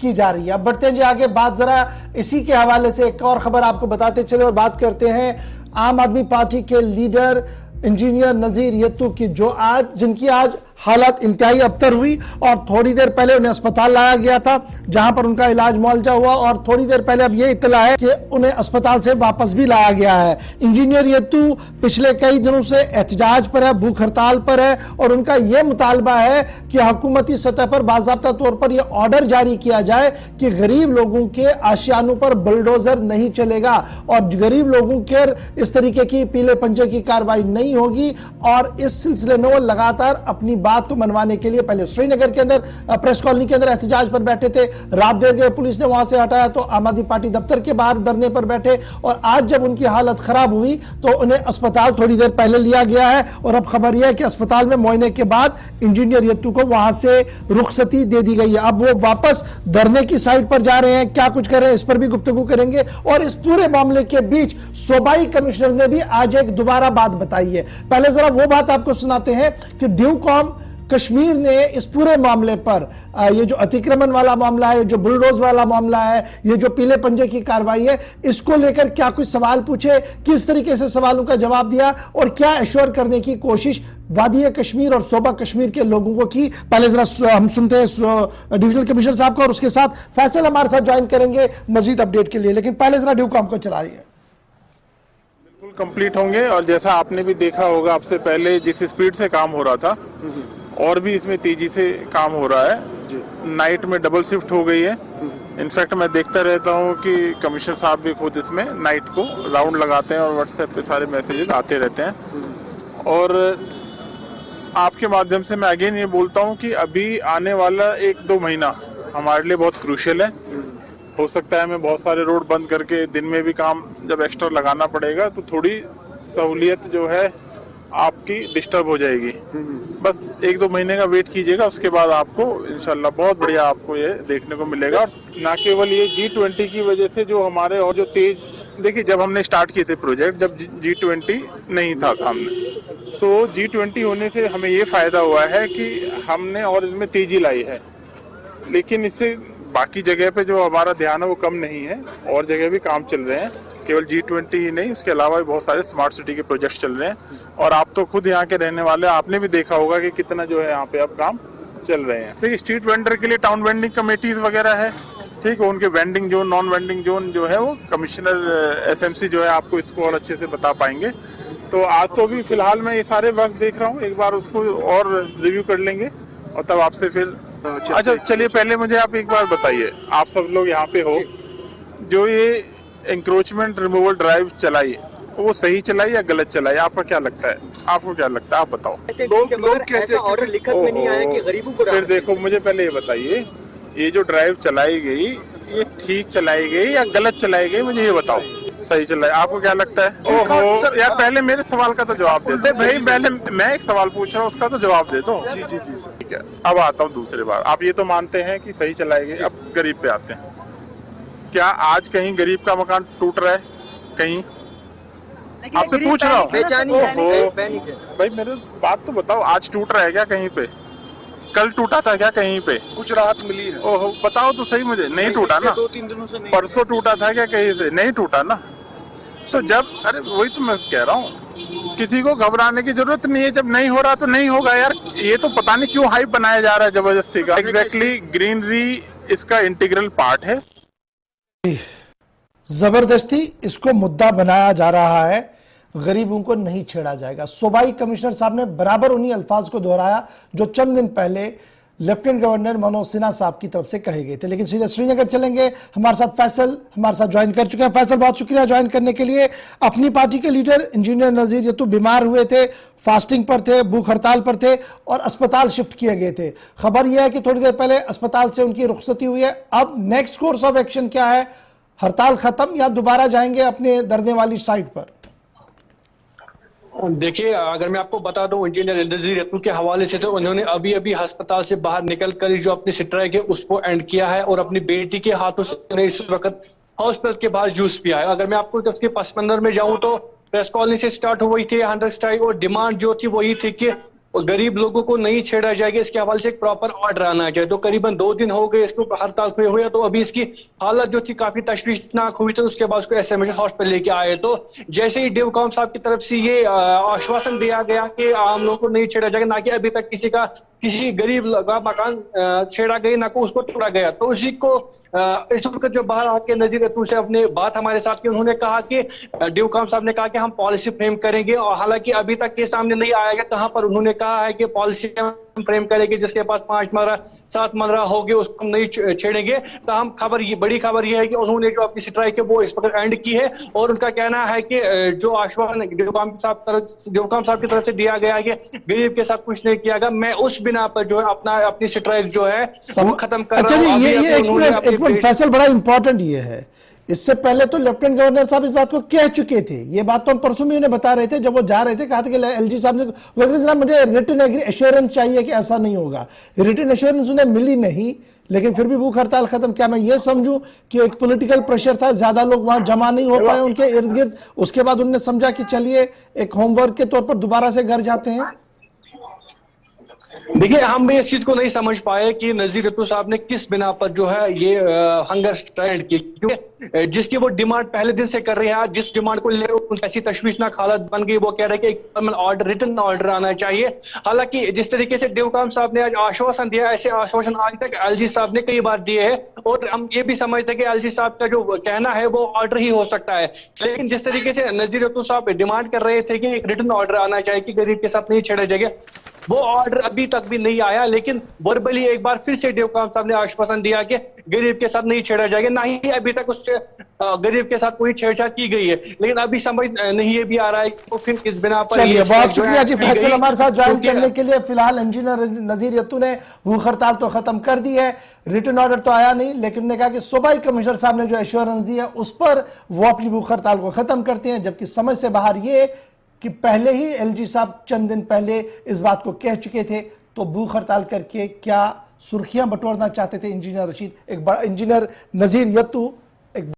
की जा रही है। अब बढ़ते हैं जी आगे, बात जरा इसी के हवाले से एक और खबर आपको बताते चले और बात करते हैं आम आदमी पार्टी के लीडर इंजीनियर नजीर यत्तू की, जिनकी आज हालत इंतहाई अबतर हुई और थोड़ी देर पहले उन्हें अस्पताल लाया गया था जहां पर उनका इलाज मुआवजा हुआ और थोड़ी देर पहले अब यह इत्तला है कि उन्हें अस्पताल से वापस भी लाया गया है। इंजीनियर यत्तू पिछले कई दिनों से एहतजाज पर है, भूख हड़ताल पर है और उनका यह मुतालबा है कि हुकूमती सतह पर बाज़ाब्ता तौर पर यह ऑर्डर जारी किया जाए कि गरीब लोगों के आशियानों पर बुलडोजर नहीं चलेगा और गरीब लोगों के इस तरीके की पीले पंजे की कार्रवाई नहीं होगी। और इस सिलसिले में वो लगातार अपनी बात को मनवाने के लिए पहले श्रीनगर के अंदर प्रेस कॉलोनी के अंदर एहतजाज पर बैठे थे, रात देर के पुलिस ने वहां से हटाया तो आम आदमी पार्टी दफ्तर के बाहर धरने पर बैठे और आज जब उनकी हालत खराब हुई तो उन्हें अस्पताल थोड़ी देर पहले लिया गया है और अब खबर यह है कि अस्पताल में मुआयने के बाद इंजीनियर यत्तू को वहां से रुखसती दे दी गई है। अब वो वापस धरने की साइड पर जा रहे हैं, क्या कुछ कर रहे हैं इस पर भी गुफ्तगू करेंगे। और इस पूरे मामले के बीच सूबाई कमिश्नर ने भी आज एक दोबारा बात बताई है। पहले जरा वो बात आपको सुनाते हैं कि ड्यूकॉम कश्मीर ने इस पूरे मामले पर, ये जो अतिक्रमण वाला मामला है, जो बुलडोज वाला मामला है, ये जो पीले पंजे की कार्रवाई है, इसको लेकर क्या कुछ सवाल पूछे, किस तरीके से सवालों का जवाब दिया और क्या एश्योर करने की कोशिश वादी कश्मीर और सूबा कश्मीर के लोगों को की। पहले जरा हम सुनते हैं डिविजनल कमिश्नर साहब को और उसके साथ फैसल हमारे साथ ज्वाइन करेंगे मजीद अपडेट के लिए, लेकिन पहले जरा ड्यूकॉम को चलाइए। बिल्कुल कंप्लीट होंगे और जैसा आपने भी देखा होगा आपसे पहले जिस स्पीड से काम हो रहा था और भी इसमें तेजी से काम हो रहा है। नाइट में डबल शिफ्ट हो गई है। इनफैक्ट मैं देखता रहता हूँ कि कमिश्नर साहब भी खुद इसमें नाइट को राउंड लगाते हैं और व्हाट्सएप पे सारे मैसेजेस आते रहते हैं। और आपके माध्यम से मैं अगेन ये बोलता हूँ कि अभी आने वाला 1-2 महीना हमारे लिए बहुत क्रूशियल है। हो सकता है हमें बहुत सारे रोड बंद करके दिन में भी काम जब एक्स्ट्रा लगाना पड़ेगा तो थोड़ी सहूलियत जो है आपकी डिस्टर्ब हो जाएगी। बस 1-2 महीने का वेट कीजिएगा, उसके बाद आपको इंशाल्लाह बहुत बढ़िया आपको ये देखने को मिलेगा। और ना केवल ये G20 की वजह से जो हमारे और जो तेज, देखिए जब हमने स्टार्ट किए थे प्रोजेक्ट, जब G20 नहीं था सामने, तो G20 होने से हमें ये फायदा हुआ है कि हमने और इसमें तेजी लाई है। लेकिन इससे बाकी जगह पे जो हमारा ध्यान है वो कम नहीं है, और जगह भी काम चल रहे हैं, केवल G20 ही नहीं, उसके अलावा भी बहुत सारे स्मार्ट सिटी के प्रोजेक्ट्स चल रहे हैं। और आप तो खुद यहाँ के रहने वाले, आपने भी देखा होगा कि कितना जो है यहाँ पे अब काम चल रहे हैं। देखिए स्ट्रीट वेंडर के लिए टाउन वेंडिंग कमेटीज वगैरह है, ठीक है, उनके vending zone, non vending zone जो है वो कमिश्नर SMC जो है आपको इसको और अच्छे से बता पाएंगे। तो आज तो भी फिलहाल मैं ये सारे वर्क देख रहा हूँ, एक बार उसको और रिव्यू कर लेंगे और तब आपसे फिर। अच्छा चलिए, पहले मुझे आप एक बार बताइए, आप सब लोग यहाँ पे हो, जो ये इंक्रोचमेंट रिमूवल ड्राइव चलाई वो सही चलाई या गलत चलाई, आपको क्या लगता है? आपको क्या लगता है आप बताओ। लोग कहते हैं ऑर्डर लिखत में नहीं आया कि गरीबों को। फिर देखो, मुझे पहले ये बताइए, ये जो ड्राइव चलाई गई ये ठीक चलाई गई या गलत चलाई गई, मुझे ये बताओ। सही चलाई, आपको क्या लगता है? ओहो यार, पहले मेरे सवाल का तो जवाब दे दो भाई। पहले मैं एक सवाल पूछ रहा हूँ, उसका तो जवाब दे दो। जी ठीक है, अब आता हूँ दूसरी बात। आप ये तो मानते हैं कि सही चलाई गई, अब गरीब पे आते हैं। क्या आज कहीं गरीब का मकान टूट रहा है? कहीं? आपसे पूछ रहा हूँ भाई, मेरे बात तो बताओ, आज टूट रहा है क्या कहीं पे? कल टूटा था क्या कहीं पे? कुछ राहत मिली है? ओहो, बताओ तो सही मुझे। नहीं टूटा ना? 2-3 दिनों से नहीं। परसों टूटा था क्या कहीं से? नहीं टूटा ना? तो जब, अरे वही तो मैं कह रहा हूँ, किसी को घबराने की जरूरत नहीं है। जब नहीं हो रहा तो नहीं होगा यार। ये तो पता नहीं क्यों हाइप बनाया जा रहा है जबरदस्ती का। एग्जैक्टली, ग्रीनरी इसका इंटीग्रल पार्ट है। जबरदस्ती इसको मुद्दा बनाया जा रहा है, गरीबों को नहीं छेड़ा जाएगा। सूबाई कमिश्नर साहब ने बराबर उन्हीं अल्फाज को दोहराया जो चंद दिन पहले लेफ्टिनेंट गवर्नर मनोज सिन्हा साहब की तरफ से कहे गए थे। लेकिन सीधे श्रीनगर चलेंगे, हमारे साथ फैसल हमारे साथ ज्वाइन कर चुके हैं। फैसल, बहुत शुक्रिया ज्वाइन करने के लिए। अपनी पार्टी के लीडर इंजीनियर नजीर यत्तू बीमार हुए थे, फास्टिंग पर थे, भूख हड़ताल पर थे और अस्पताल शिफ्ट किए गए थे। खबर यह है कि थोड़ी देर पहले अस्पताल से उनकी रुखसती हुई है। अब नेक्स्ट कोर्स ऑफ एक्शन क्या है? हड़ताल खत्म या दोबारा जाएंगे अपने धरने वाली साइट पर? देखिए, अगर मैं आपको बता दूं, इंजीनियर नजीर यत्तू के हवाले से तो उन्होंने अभी अभी अस्पताल से बाहर निकलकर जो अपनी स्ट्राइक है उसको एंड किया है और अपनी बेटी के हाथों से इस वक्त हॉस्पिटल के बाहर जूस पिया है। अगर मैं आपको उसके पस मंजर में जाऊं तो प्रेस कॉलोनी से स्टार्ट हुई थी 100 स्ट्राइक और डिमांड जो थी वही थी कि और गरीब लोगों को नहीं छेड़ा जाएगा, इसके हवाले से एक प्रॉपर ऑर्डर आना चाहिए। तो करीबन 2 दिन हो गए इसको हड़ताल हुए तो अभी इसकी हालत जो थी काफी तशवीशनाक हुई, तो उसके बाद उसको एसएमएच हॉस्पिटल लेके आए। तो जैसे ही डिवकॉम साहब की तरफ से ये आश्वासन दिया गया कि आम लोगों को नहीं छेड़ा जाएगा, ना कि अभी तक किसी गरीब का मकान छेड़ा गया, ना को उसको तोड़ा गया, तो उसी को इस वक्त जो बाहर आके नजीर रत्तू से अपने बात हमारे साथ की, उन्होंने कहा कि डिवकॉम साहब ने कहा कि हम पॉलिसी फ्रेम करेंगे, और हालांकि अभी तक ये सामने नहीं आया है कहां पर उन्होंने कहा है कि पॉलिसी फ्रेम करेंगे, जिसके पास 5 मरला 7 मरला हो गए उसको हम नहीं छेड़ेंगे। तो हम बड़ी खबर यह है कि उन्होंने जो अपनी स्ट्राइक है वो इस वक्त एंड की है, और उनका कहना है कि जो आश्वासन डिवकॉम साहब की तरफ से दिया गया है कि गरीब के साथ कुछ नहीं किया गया, मैं उस बिना पर जो है अपनी स्ट्राइक जो है वो खत्म कर रहा हूं। ये एक मिनट फैसल, बड़ा इंपॉर्टेंट ये है, इससे पहले तो लेफ्टिनेंट गवर्नर साहब इस बात को कह चुके थे। ये बात तो हम परसों भी उन्हें बता रहे थे, जब वो जा रहे थे कहा था कि एलजी साहब ने मुझे रिटन एश्योरेंस चाहिए कि ऐसा नहीं होगा। रिटन एश्योरेंस उन्हें मिली नहीं, लेकिन फिर भी भूख हड़ताल खत्म। क्या मैं ये समझूं कि एक पॉलिटिकल प्रेशर था, ज्यादा लोग वहां जमा नहीं हो पाए उनके इर्द गिर्द, उसके बाद उन्होंने समझा कि चलिए एक होमवर्क के तौर पर दोबारा से घर जाते हैं? देखिए, हम भी इस चीज को नहीं समझ पाए कि नजीर रत्तू साहब ने किस बिना पर जो है ये हंगर स्ट्राइक की, क्योंकि जिसकी वो डिमांड पहले दिन से कर रहे हैं, जिस डिमांड को लेकर उनकी ऐसी तशवीशनाक हालत बन गई, वो कह रहे हैं कि एक ऑर्डर रिटन ऑर्डर आना चाहिए। हालांकि जिस तरीके से डिवकॉम साहब ने आज आश्वासन दिया, ऐसे आश्वासन आज तक एलजी साहब ने कई बार दिए हैं, और हम ये भी समझते हैं कि एलजी साहब का जो कहना है वो ऑर्डर ही हो सकता है। लेकिन जिस तरीके से नजीर रत्तू साहब डिमांड कर रहे थे कि एक रिटन ऑर्डर आना चाहिए कि गरीब के साथ नहीं छेड़ा जाएगा, वो ऑर्डर अभी तक भी नहीं आया। लेकिन वर्बली एक बार फिर से डिवकॉम साहब ने आश्वासन दिया कि गरीब के साथ नहीं छेड़ा जाएगा, ना ही अभी तक उससे गरीब के साथ कोई छेड़छाड़ की गई है। लेकिन अभी समझ नहीं ये भी आ रहा है कि वो फिर किस बिना पर। चलिए, बहुत शुक्रिया जी फैसल हमारे साथ ज्वाइन करने के लिए। फिलहाल इंजीनियर नजीर यत्तू ने भूख हड़ताल तो खत्म कर दी है, रिटर्न ऑर्डर तो आया नहीं, लेकिन उन्होंने कहा कि सूबाई कमिश्नर साहब ने जो एश्योरेंस दी है उस पर वो अपनी भूख हड़ताल को खत्म करते हैं। जबकि समझ से बाहर ये कि पहले ही एलजी साहब चंद दिन पहले इस बात को कह चुके थे, तो भूख हड़ताल करके क्या सुर्खियां बटोरना चाहते थे इंजीनियर नजीर यत्तू,